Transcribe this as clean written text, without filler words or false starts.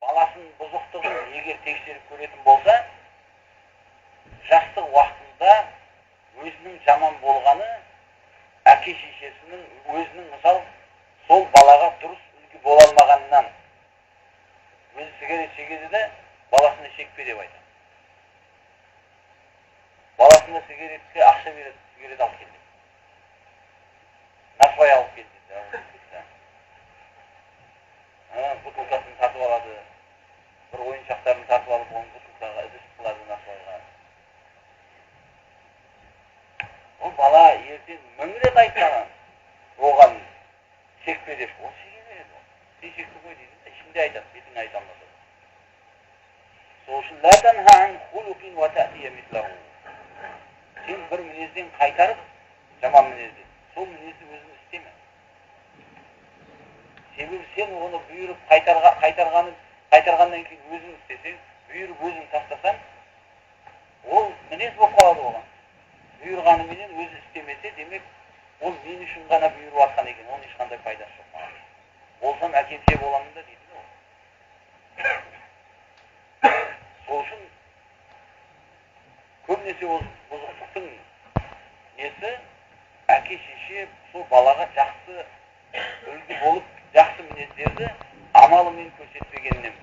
баласының бұзықтығын егер тексеріп көретін болса, жастық уақытында өзінің жаман болғаны әке шешесінің өзінің мысал сол балаға дұрыс үлгі бола алмағанынан өзі сигарет шегеді де баласына шекпе деп айтады. Баласына сигаретке ақша береді, сигарет алып келді. Насвай алып келді. Бутылкасын тартып алады, бір ойыншақтарын тартып алып, оны бутылкаға ыдыс қылады насвайға. Ол бала ертең мың рет айтқан, оған шекпе деп, ол шеге береді. Сен шекпе қой дейді, ішінде айтады, бетің айта алмаса. Сол үшін ла танха ан хулуқин ва таътия мислаху. Сен бір мінезден қайтарып, жаман мінезден, сол мінезді өзің істеме. Себебі сен оны бұйырып қайтарғаннан кейін өзің істесең, бұйырып өзің тастасаң, ол мінез болып қалады оған. Бұйырғанымен өзі істемесе, демек, ол мен үшін ғана бұйырып атқан екен, оның ешқандай пайдасы жоқ. Болсам әкемше боламын да дейді ол. Сол үшін көбінесе ол бұзықтықтың несі әке шеше сол балаға жақсы үлгі болып, жақсы мінездерді амалымен көрсетпегеннен